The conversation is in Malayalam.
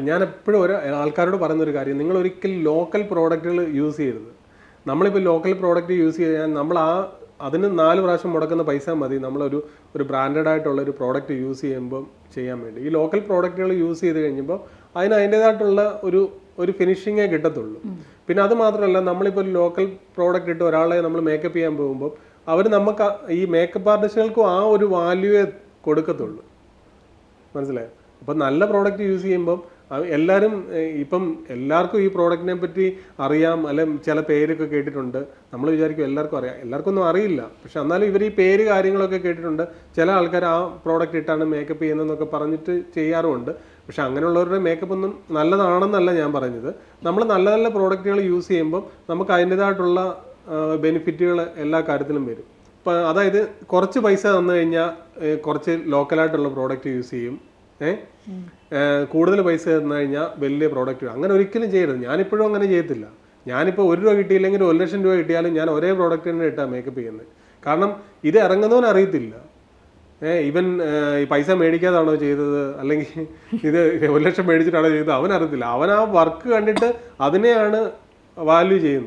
ഞാൻ എപ്പോഴും ഒരു ആൾക്കാരോട് പറയുന്നൊരു കാര്യം, നിങ്ങൾ ഒരിക്കലും ലോക്കൽ പ്രോഡക്റ്റുകൾ യൂസ് ചെയ്യരുത്. നമ്മളിപ്പോൾ ലോക്കൽ പ്രോഡക്റ്റ് യൂസ് ചെയ്യാൻ നമ്മൾ അതിന് 4 പ്രാവശ്യം മുടക്കുന്ന പൈസ മതി ഒരു ബ്രാൻഡഡ് ആയിട്ടുള്ള ഒരു പ്രോഡക്റ്റ് യൂസ് ചെയ്യുമ്പോൾ ചെയ്യാൻ വേണ്ടി. ഈ ലോക്കൽ പ്രോഡക്റ്റുകൾ യൂസ് ചെയ്ത് കഴിഞ്ഞപ്പോൾ അതിൻ്റേതായിട്ടുള്ള ഒരു ഫിനിഷിങ്ങേ കിട്ടത്തുള്ളൂ. പിന്നെ അത് മാത്രമല്ല, നമ്മളിപ്പോൾ ഒരു ലോക്കൽ പ്രോഡക്റ്റ് ഇട്ട് ഒരാളെ നമ്മൾ മേക്കപ്പ് ചെയ്യാൻ പോകുമ്പോൾ അവർ നമുക്ക് ഈ മേക്കപ്പ് ആർട്ടിസ്റ്റുകൾക്കും ആ ഒരു വാല്യൂവേ കൊടുക്കത്തുള്ളൂ. മനസ്സിലായോ? അപ്പം നല്ല പ്രോഡക്റ്റ് യൂസ് ചെയ്യുമ്പം എല്ലാവരും ഇപ്പം എല്ലാവർക്കും ഈ പ്രോഡക്റ്റിനെ പറ്റി അറിയാം, അല്ലെ ചില പേരൊക്കെ കേട്ടിട്ടുണ്ട്. നമ്മൾ വിചാരിക്കും എല്ലാവർക്കും അറിയാം, എല്ലാവർക്കും ഒന്നും അറിയില്ല. പക്ഷെ എന്നാലും ഇവർ ഈ പേര് കാര്യങ്ങളൊക്കെ കേട്ടിട്ടുണ്ട്. ചില ആൾക്കാർ ആ പ്രോഡക്റ്റ് ഇട്ടാണ് മേക്കപ്പ് ചെയ്യുന്നതെന്നൊക്കെ പറഞ്ഞിട്ട് ചെയ്യാറുമുണ്ട്. പക്ഷെ അങ്ങനെയുള്ളവരുടെ മേക്കപ്പ് ഒന്നും നല്ലതാണെന്നല്ല ഞാൻ പറഞ്ഞത്. നമ്മൾ നല്ല നല്ല പ്രോഡക്റ്റുകൾ യൂസ് ചെയ്യുമ്പം നമുക്ക് അതിൻ്റെതായിട്ടുള്ള ബെനിഫിറ്റുകൾ എല്ലാ കാര്യത്തിലും വരും. ഇപ്പം അതായത് കുറച്ച് പൈസ തന്നു കഴിഞ്ഞാൽ കുറച്ച് ലോക്കലായിട്ടുള്ള പ്രോഡക്റ്റ് യൂസ് ചെയ്യും. കൂടുതൽ പൈസ തന്നു കഴിഞ്ഞാൽ വലിയ പ്രോഡക്റ്റ്. അങ്ങനെ ഒരിക്കലും ചെയ്യരുത്. ഞാനിപ്പോഴും അങ്ങനെ ചെയ്യത്തില്ല. ഞാനിപ്പോൾ 1 രൂപ കിട്ടിയില്ലെങ്കിൽ 1 ലക്ഷം രൂപ കിട്ടിയാലും ഞാൻ ഒരേ പ്രോഡക്റ്റ് തന്നെ ഇട്ടാണ് മേക്കപ്പ് ചെയ്യുന്നത്. കാരണം ഇത് ഇറങ്ങുന്നവന് അറിയത്തില്ല. ഇവൻ ഈ പൈസ മേടിക്കാതാണോ ചെയ്തത്, അല്ലെങ്കിൽ ഇത് 1 ലക്ഷം മേടിച്ചിട്ടാണോ ചെയ്തത്, അവനറിയത്തില്ല. അവൻ ആ വർക്ക് കണ്ടിട്ട് അതിനെയാണ് വാല്യൂ ചെയ്യുന്നത്.